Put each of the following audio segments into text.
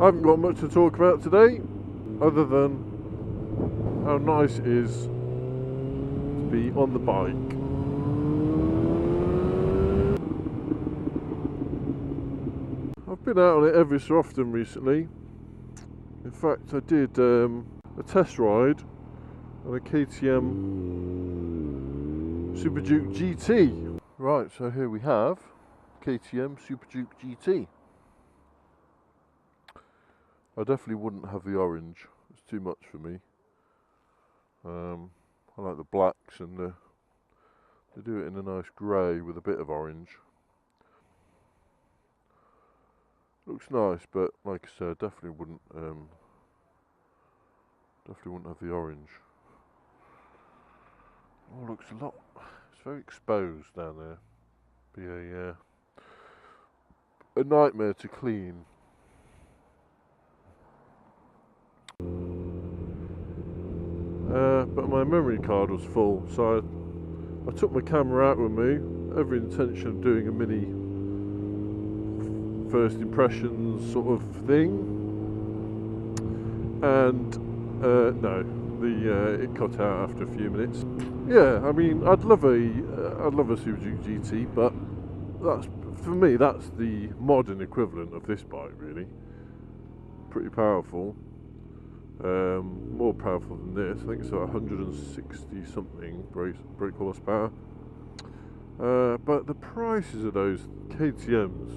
I haven't got much to talk about today, other than how nice it is to be on the bike. I've been out on it every so often recently. In fact, I did a test ride on a KTM Super Duke GT. Right, so here we have KTM Super Duke GT. I definitely wouldn't have the orange, it's too much for me. I like the blacks, and they do it in a nice grey with a bit of orange. Looks nice, but like I said, definitely wouldn't have the orange. Oh, looks a lot. It's very exposed down there. Be a nightmare to clean. But my memory card was full, so I took my camera out with me, every intention of doing a mini first impressions sort of thing, and no, it cut out after a few minutes. Yeah, I mean, I'd love a Super Duke GT, but for me that's the modern equivalent of this bike, really. Pretty powerful. More powerful than this. I think it's 160 something brake horsepower. But the prices of those KTMs,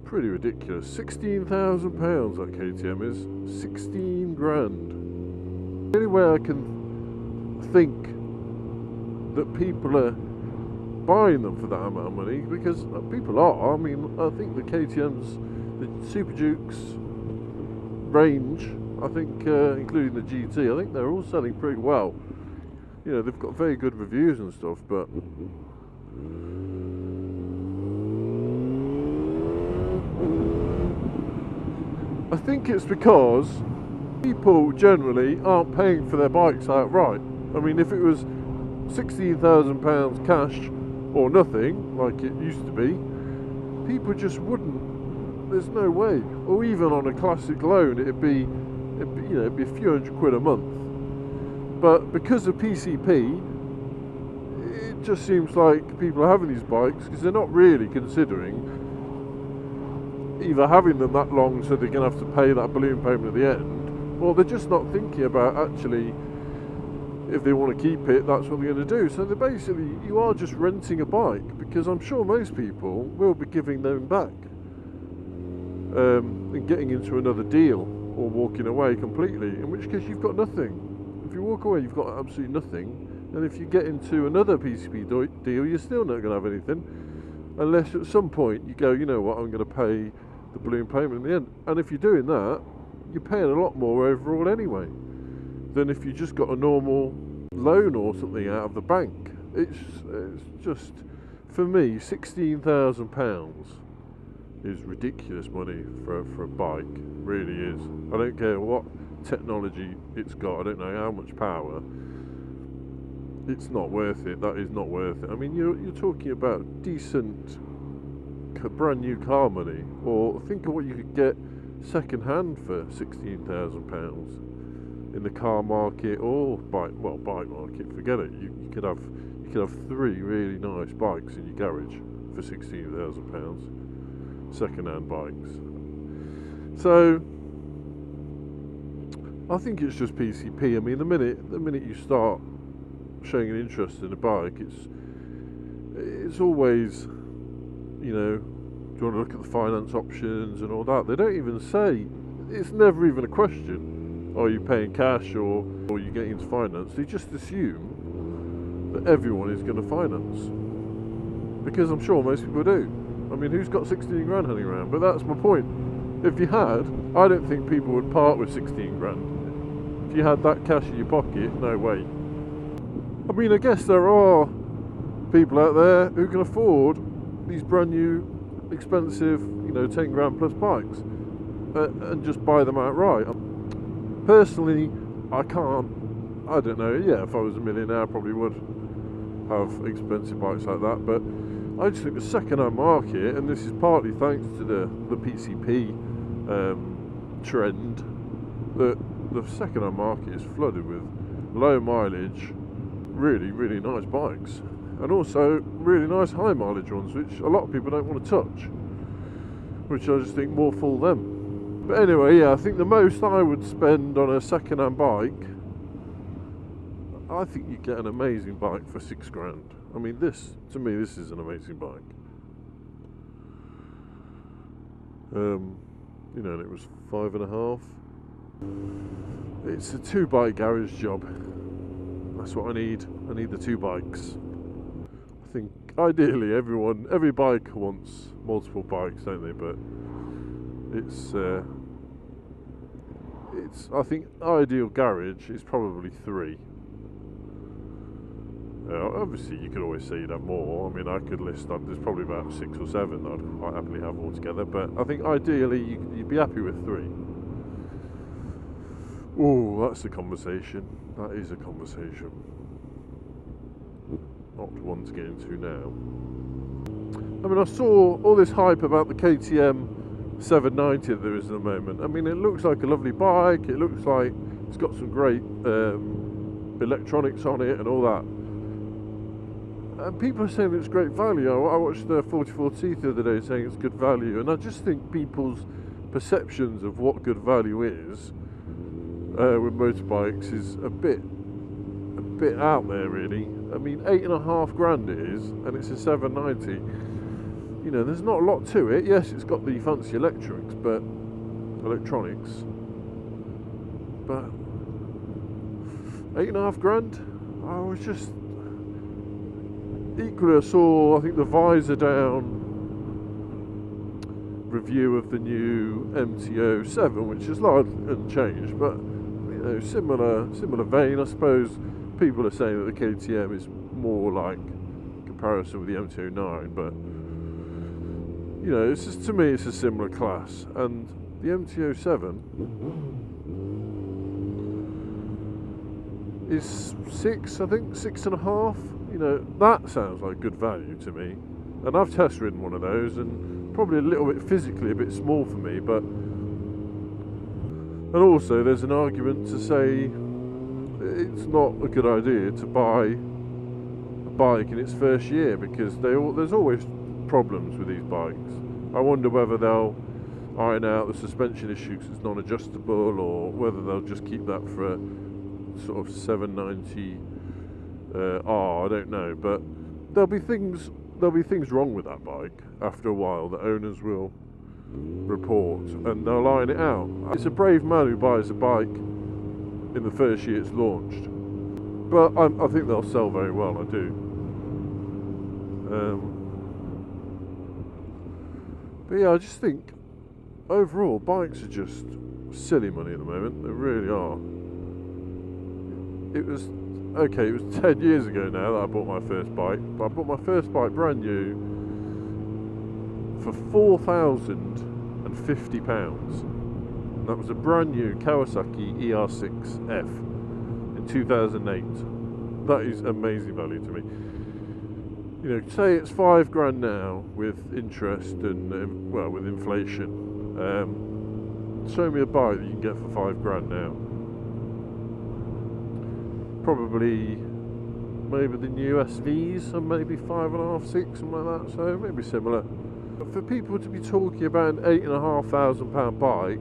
pretty ridiculous. £16,000 that KTM is. 16 grand. The only way I can think that people are buying them for that amount of money, because people are. I mean, I think the KTMs, the Super Dukes range, I think, including the GT, I think they're all selling pretty well. You know, they've got very good reviews and stuff, but I think it's because people generally aren't paying for their bikes outright. I mean, if it was £16,000 cash or nothing, like it used to be, people just wouldn't. There's no way. Or even on a classic loan, it'd be a few £100 a month. But because of PCP, it just seems like people are having these bikes because they're not really considering either having them that long so they're going to have to pay that balloon payment at the end, or they're just not thinking about actually, if they want to keep it, that's what they're going to do. So they're basically, you are just renting a bike, because I'm sure most people will be giving them back. And getting into another deal or walking away completely, in which case you've got nothing. If you walk away, you've got absolutely nothing, and if you get into another PCP deal, you're still not going to have anything, unless at some point you go, you know what, I'm going to pay the balloon payment in the end. And if you're doing that, you're paying a lot more overall anyway than if you just got a normal loan or something out of the bank. It's just, for me, £16,000 is ridiculous money for a bike. Really is. I don't care what technology it's got, I don't know how much power, it's not worth it. That is not worth it. I mean, you're talking about decent brand new car money, or think of what you could get second hand for £16,000 in the car market or bike market. Forget it. You could have 3 really nice bikes in your garage for £16,000. Second-hand bikes. So I think it's just PCP. I mean, the minute you start showing an interest in a bike, it's always, you know, do you want to look at the finance options and all that? They don't even say. It's never even a question. Are you paying cash or are you getting into finance? They just assume that everyone is going to finance, because I'm sure most people do. I mean, who's got 16 grand hanging around? But that's my point. If you had, I don't think people would part with 16 grand. If you had that cash in your pocket, no way. I mean, I guess there are people out there who can afford these brand new, expensive, 10 grand plus bikes and just buy them outright. Personally, I can't. I don't know. Yeah, if I was a millionaire, I probably would have expensive bikes like that. But I just think the second-hand market, and this is partly thanks to the PCP trend that the second-hand market is flooded with low mileage, really, really nice bikes, and also really nice high mileage ones, which a lot of people don't want to touch, which I just think more fool them. But anyway, yeah, I think the most I would spend on a second-hand bike, I think you get an amazing bike for £6,000. I mean, this, to me, this is an amazing bike. You know, and it was 5.5. It's a 2-bike garage job. That's what I need. I need the 2 bikes. I think ideally every biker wants multiple bikes, don't they? But it's I think ideal garage is probably 3. Obviously, you could always say you'd have more. I mean, I could list there's probably about 6 or 7 that I'd quite happily have altogether. But I think ideally you'd be happy with 3. Oh, that's a conversation. That is a conversation. Not one to get into now. I mean, I saw all this hype about the KTM 790 there is at the moment. I mean, it looks like a lovely bike. It looks like it's got some great electronics on it and all that. And people are saying it's great value. I watched the 44 Teeth the other day saying it's good value, and I just think people's perceptions of what good value is with motorbikes is a bit out there, really. I mean, £8,500 it is, and it's a 790. You know, there's not a lot to it. Yes, it's got the fancy electronics, but £8,500. I was just equally. I saw, I think, the visor down review of the new MTO7, which is largely unchanged, but you know, similar vein. I suppose people are saying that the KTM is more like comparison with the MTO9, but you know, it's just, to me, it's a similar class. And the MTO7 is 6, I think, 6.5. You know, that sounds like good value to me. And I've test ridden one of those, and probably a little bit physically a bit small for me, but and also there's an argument to say it's not a good idea to buy a bike in its first year, because there's always problems with these bikes. I wonder whether they'll iron out the suspension issue because it's non-adjustable, or whether they'll just keep that for a sort of 790 R. I don't know, but there'll be things wrong with that bike after a while that owners will report, and they'll iron it out. It's a brave man who buys a bike in the first year it's launched, but I think they'll sell very well. I do. But yeah, I just think overall bikes are just silly money at the moment. They really are. It was 10 years ago now that I bought my first bike, but I bought my first bike brand new for £4,050. That was a brand new Kawasaki ER6F in 2008. That is amazing value to me. You know, say it's £5,000 now with interest and well, with inflation. Show me a bike that you can get for £5,000 now. Probably maybe the new SVs, and maybe 5.5, 6, something like that. So maybe similar. But for people to be talking about an £8,500 bike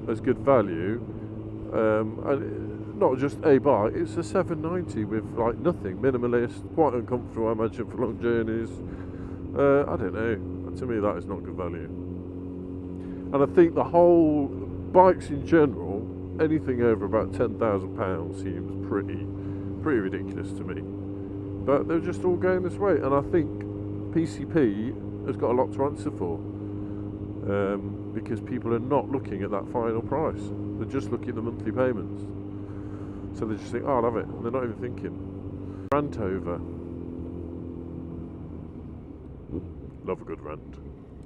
as good value, and not just a bike, it's a 790 with like nothing, minimalist, quite uncomfortable, I imagine, for long journeys. I don't know. To me, that is not good value. And I think the whole bikes in general, anything over about £10,000 seems pretty ridiculous to me. But they're just all going this way, and I think PCP has got a lot to answer for, because people are not looking at that final price. They're just looking at the monthly payments. So they just think, oh, I'll have it, and they're not even thinking. Rant over. Love a good rant.